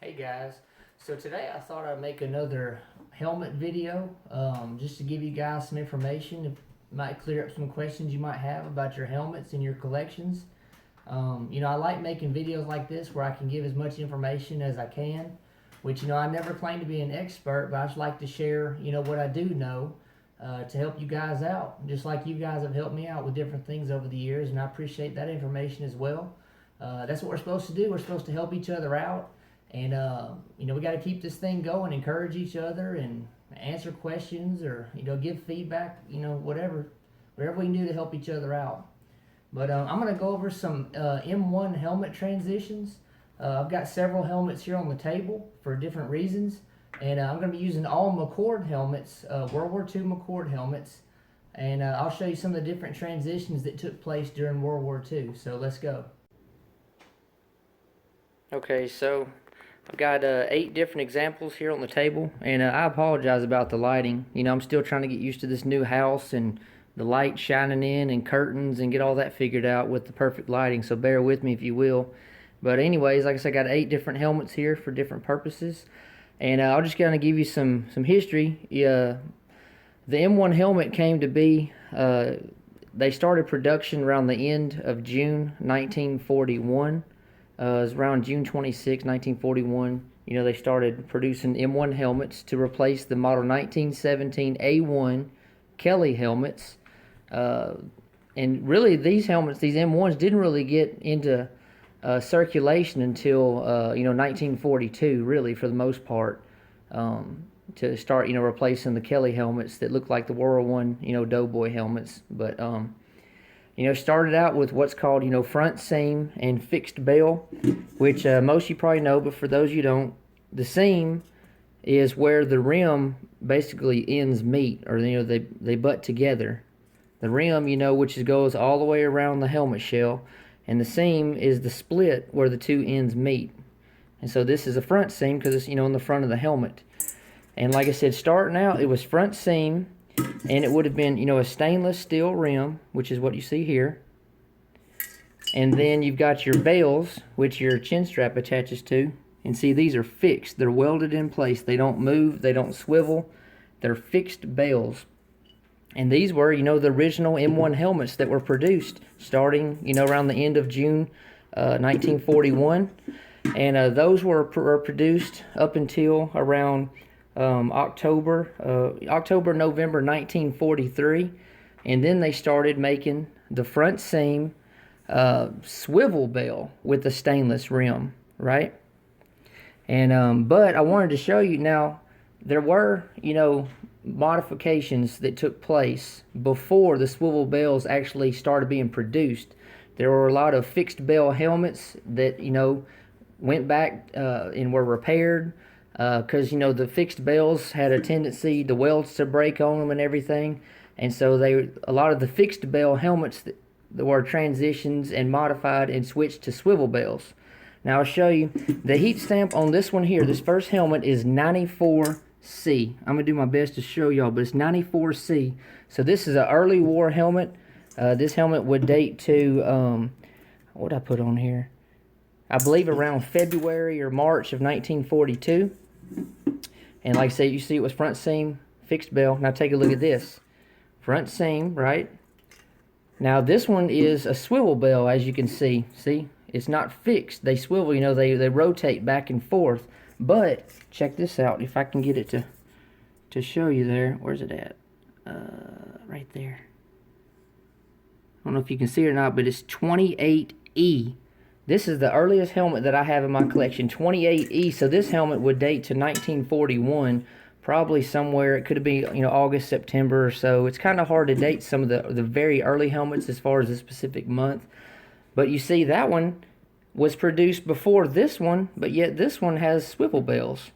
Hey guys, so today I thought I'd make another helmet video just to give you guys some information. It might clear up some questions you might have about your helmets and your collections. I like making videos like this where I can give as much information as I can, which, I never claim to be an expert, but I just like to share, what I do know to help you guys out, just like you guys have helped me out with different things over the years, and I appreciate that information as well. That's what we're supposed to do. We're supposed to help each other out. And, we got to keep this thing going, encourage each other, and answer questions or, give feedback, whatever we can do to help each other out. But I'm going to go over some M1 helmet transitions. I've got several helmets here on the table for different reasons. And I'm going to be using all McCord helmets, World War II McCord helmets. And I'll show you some of the different transitions that took place during World War II. So let's go. Okay, so I've got 8 different examples here on the table, and I apologize about the lighting. I'm still trying to get used to this new house and the light shining in and curtains and get all that figured out with the perfect lighting, so bear with me if you will. But anyways, like I said, I got 8 different helmets here for different purposes, and I'll just kind of give you some history. The M1 helmet came to be, they started production around the end of June 1941. It was around June 26, 1941. They started producing M1 helmets to replace the model 1917 A1 Kelly helmets. And really, these helmets, these M1s, didn't really get into circulation until 1942, really, for the most part, to start replacing the Kelly helmets that look like the World War I Doughboy helmets. But started out with what's called, front seam and fixed bell, which most of you probably know, but for those you don't, the seam is where the rim basically ends meet, or, they butt together. The rim, which goes all the way around the helmet shell, and the seam is the split where the two ends meet. And so this is a front seam because it's, in the front of the helmet. And like I said, starting out, it was front seam, and it would have been, a stainless steel rim, which is what you see here. And then you've got your bells, which your chin strap attaches to. And see, these are fixed. They're welded in place. They don't move. They don't swivel. They're fixed bells. And these were, the original M1 helmets that were produced starting, around the end of June 1941. And those were produced up until around October, November 1943, and then they started making the front seam swivel bell with the stainless rim, right? And but I wanted to show you now, there were modifications that took place before the swivel bells actually started being produced. There were a lot of fixed bell helmets that went back and were repaired. Because the fixed bells had a tendency, the welds to break on them and everything, and so a lot of the fixed bell helmets that were transitions and modified and switched to swivel bells. Now I'll show you the heat stamp on this one here. This first helmet is 94C. I'm gonna do my best to show y'all, but it's 94C. So this is an early war helmet. This helmet would date to what did I put on here? I believe around February or March of 1942. And like I say, you see it was front seam, fixed bell. Now take a look at this. Front seam, right? Now this one is a swivel bell, as you can see. See? It's not fixed. They swivel, they rotate back and forth. But check this out. If I can get it to show you there. Where's it at? Right there. I don't know if you can see it or not, but it's 28E. This is the earliest helmet that I have in my collection, 28E. So this helmet would date to 1941, probably somewhere. It could have been, August, September or so. It's kind of hard to date some of the very early helmets as far as the specific month. But you see, that one was produced before this one, but yet this one has swivel bells.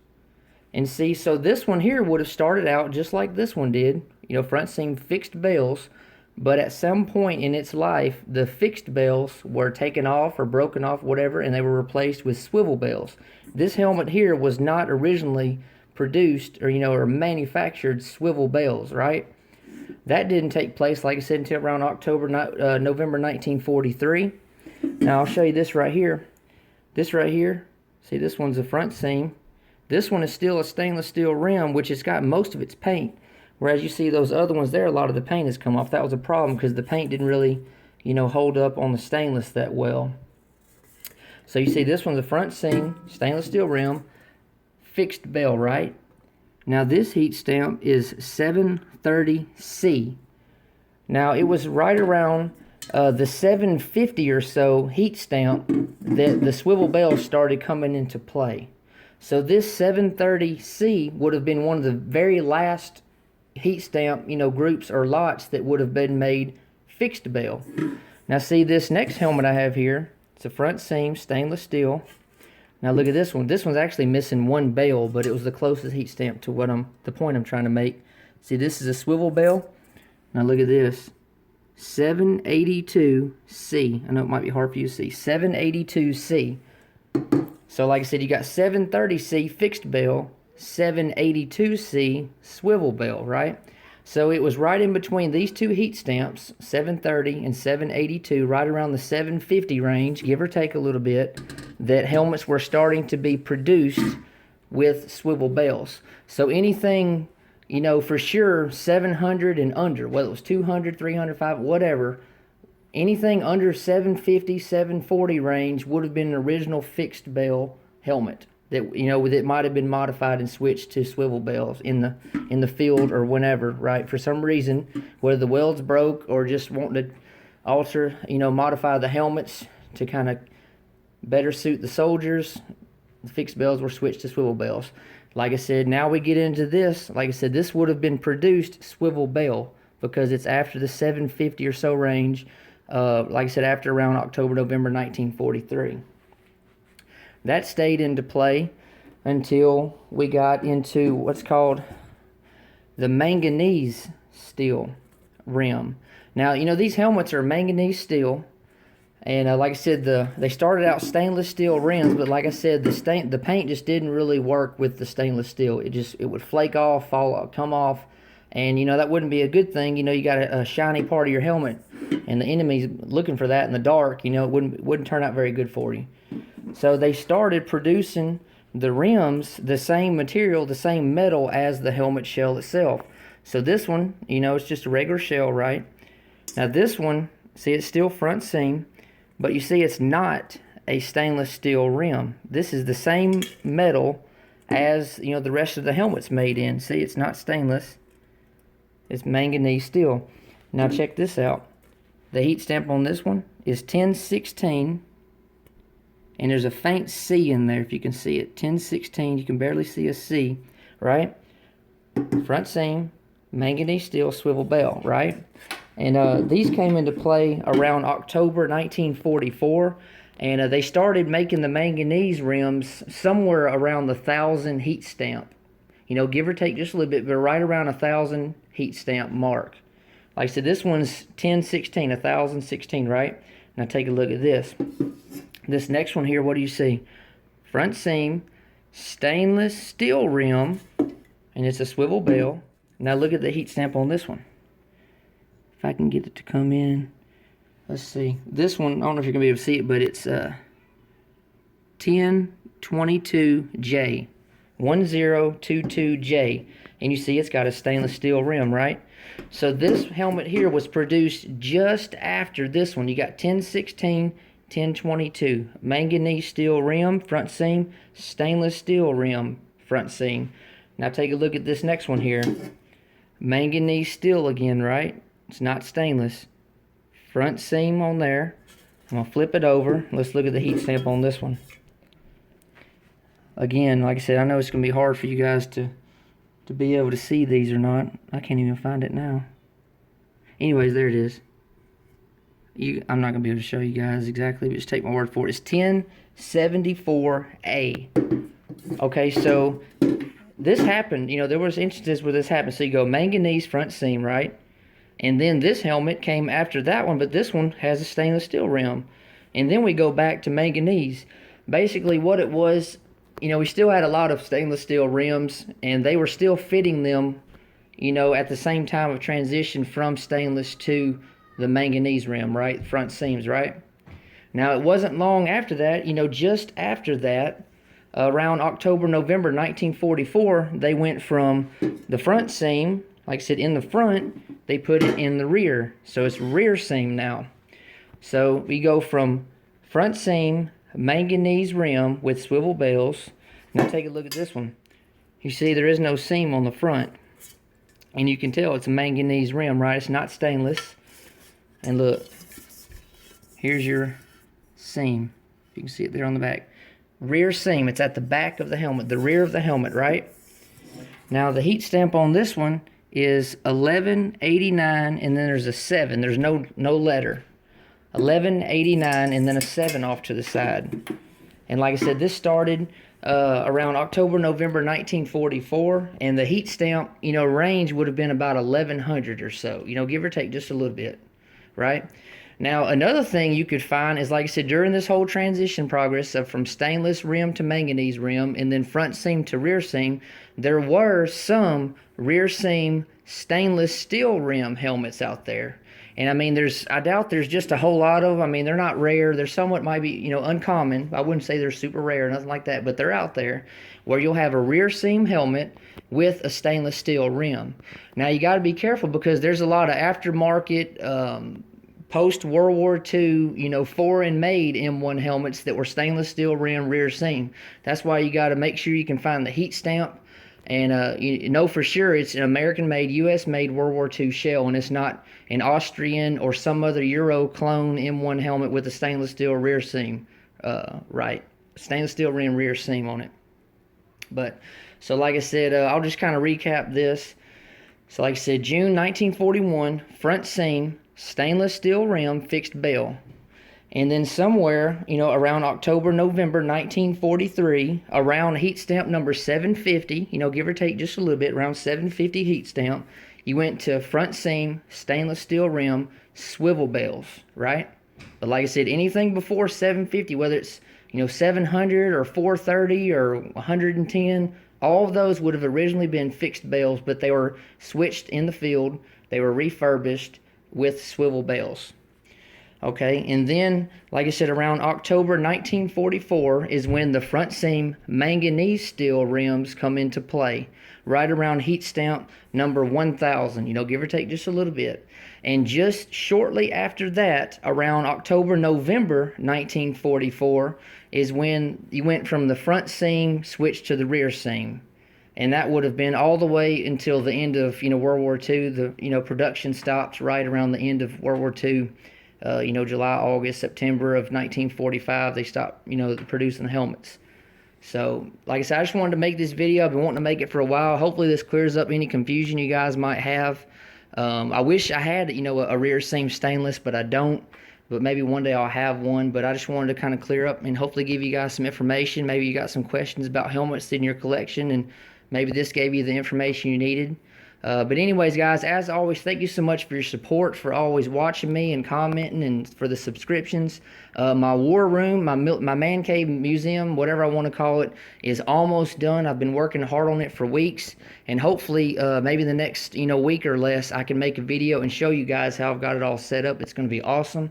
And see, so this one here would have started out just like this one did, front seam fixed bells. But at some point in its life, the fixed bells were taken off or broken off, whatever, and they were replaced with swivel bells. This helmet here was not originally produced or manufactured swivel bells, right? That didn't take place, like I said, until around November 1943. Now I'll show you this right here. This right here, See, this one's a front seam. This one is still a stainless steel rim, which has got most of its paint. Whereas you see those other ones there, a lot of the paint has come off. That was a problem because the paint didn't really, hold up on the stainless that well. So you see this one's a front seam, stainless steel rim, fixed bell, right? Now this heat stamp is 730C. Now it was right around the 750 or so heat stamp that the swivel bells started coming into play. So this 730C would have been one of the very last heat stamp, groups or lots that would have been made fixed bell. Now see this next helmet I have here, it's a front seam, stainless steel. Now look at this one. This one's actually missing one bell, but it was the closest heat stamp to the point I'm trying to make. See, this is a swivel bell. Now look at this. 782C. I know it might be hard for you to see. 782C. So like I said, you got 730C fixed bell, 782C swivel bell, right? So it was right in between these two heat stamps, 730 and 782, right around the 750 range, give or take a little bit, that helmets were starting to be produced with swivel bells. So anything, for sure 700 and under, whether it was 200, 300, 500, whatever, anything under 750, 740 range would have been an original fixed bell helmet that that might have been modified and switched to swivel bells in the field or whenever, right? For some reason, whether the welds broke or just wanting to alter, modify the helmets to kind of better suit the soldiers, the fixed bells were switched to swivel bells. Like I said, now we get into this. Like I said, this would have been produced swivel bell because it's after the 750 or so range. Like I said, after around October, November 1943. That stayed into play until we got into what's called the manganese steel rim. Now, these helmets are manganese steel, and like I said, they started out stainless steel rims, but like I said, the paint just didn't really work with the stainless steel. It would flake off, come off, and that wouldn't be a good thing. You got a shiny part of your helmet, and the enemy's looking for that in the dark. It wouldn't turn out very good for you. So they started producing the rims, the same material, the same metal as the helmet shell itself. So this one, it's just a regular shell, right? Now this one, see, it's still front seam, but you see it's not a stainless steel rim. This is the same metal as, the rest of the helmet's made in. See, it's not stainless. It's manganese steel. Now check this out. The heat stamp on this one is 1016. And there's a faint C in there, if you can see it. 1016, you can barely see a C, right? Front seam, manganese steel, swivel bell, right? And these came into play around October 1944. And they started making the manganese rims somewhere around the 1,000 heat stamp. Give or take just a little bit, but right around 1,000 heat stamp mark. Like I said, this one's 1016, 1016, right? Now take a look at this. This next one here, what do you see? Front seam, stainless steel rim, and it's a swivel bell. Now look at the heat stamp on this one. If I can get it to come in. Let's see. This one, I don't know if you're going to be able to see it, but it's 1022J. 1022J. And you see it's got a stainless steel rim, right? So this helmet here was produced just after this one. You got 1016, 1022. Manganese steel rim, front seam, stainless steel rim, front seam. Now take a look at this next one here. Manganese steel again, right? It's not stainless. Front seam on there. I'm going to flip it over. Let's look at the heat stamp on this one. Again, like I said, I know it's going to be hard for you guys to be able to see these or not. I can't even find it now. Anyways, there it is. I'm not going to be able to show you guys exactly, but just take my word for it. It's 1074A. Okay, so this happened. There was instances where this happened. So you go manganese front seam, right? And then this helmet came after that one, but this one has a stainless steel rim. And then we go back to manganese. Basically what it was, we still had a lot of stainless steel rims, and they were still fitting them, at the same time of transition from stainless to the manganese rim, right? Front seams, right? Now, it wasn't long after that, just after that, around October, November 1944, they went from the front seam, like I said, in the front, they put it in the rear. So it's rear seam now. So we go from front seam, manganese rim with swivel bells. Now take a look at this one. You see there is no seam on the front. And you can tell it's a manganese rim, right? It's not stainless. And look, here's your seam. You can see it there on the back. Rear seam, it's at the back of the helmet, the rear of the helmet, right? Now the heat stamp on this one is 1189, and then there's a 7. There's no letter. 1189, and then a 7 off to the side. And like I said, this started around October, November 1944, and the heat stamp, range would have been about 1100 or so, give or take just a little bit, right? Now, another thing you could find is, like I said, during this whole transition progress of from stainless rim to manganese rim and then front seam to rear seam, there were some rear seam stainless steel rim helmets out there. And I mean, I doubt there's just a whole lot of them. I mean, they're not rare. They're somewhat might be, uncommon. I wouldn't say they're super rare, nothing like that, but they're out there where you'll have a rear seam helmet with a stainless steel rim. Now, you got to be careful because there's a lot of aftermarket, post-World War II, foreign-made M1 helmets that were stainless steel rim rear seam. That's why you got to make sure you can find the heat stamp. And you know for sure it's an American-made, U.S.-made World War II shell, and it's not an Austrian or some other Euro clone M1 helmet with a stainless steel rear seam, right? Stainless steel rim rear seam on it. But, so like I said, I'll just kind of recap this. So like I said, June 1941, front seam, stainless steel rim, fixed bell. And then somewhere, around October, November 1943, around heat stamp number 750, give or take just a little bit, around 750 heat stamp, you went to front seam, stainless steel rim, swivel bells, right? But like I said, anything before 750, whether it's, 700 or 430 or 110, all of those would have originally been fixed bells, but they were switched in the field. They were refurbished with swivel bells. Okay, and then, like I said, around October 1944 is when the front seam manganese steel rims come into play, right around heat stamp number 1000, give or take just a little bit. And just shortly after that, around October, November 1944, is when you went from the front seam switched to the rear seam. And that would have been all the way until the end of, World War II. The, production stops right around the end of World War II. July, August, September of 1945, they stopped, producing the helmets. So, like I said, I just wanted to make this video. I've been wanting to make it for a while. Hopefully this clears up any confusion you guys might have. I wish I had, a rear seam stainless, but I don't. But maybe one day I'll have one. But I just wanted to kind of clear up and hopefully give you guys some information. Maybe you got some questions about helmets in your collection, and maybe this gave you the information you needed. But anyways, guys, as always, thank you so much for your support, for always watching me and commenting, and for the subscriptions. My war room, my man cave museum, whatever I want to call it, is almost done. I've been working hard on it for weeks, and hopefully maybe the next week or less I can make a video and show you guys how I've got it all set up. It's going to be awesome.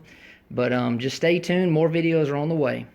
But just stay tuned. More videos are on the way.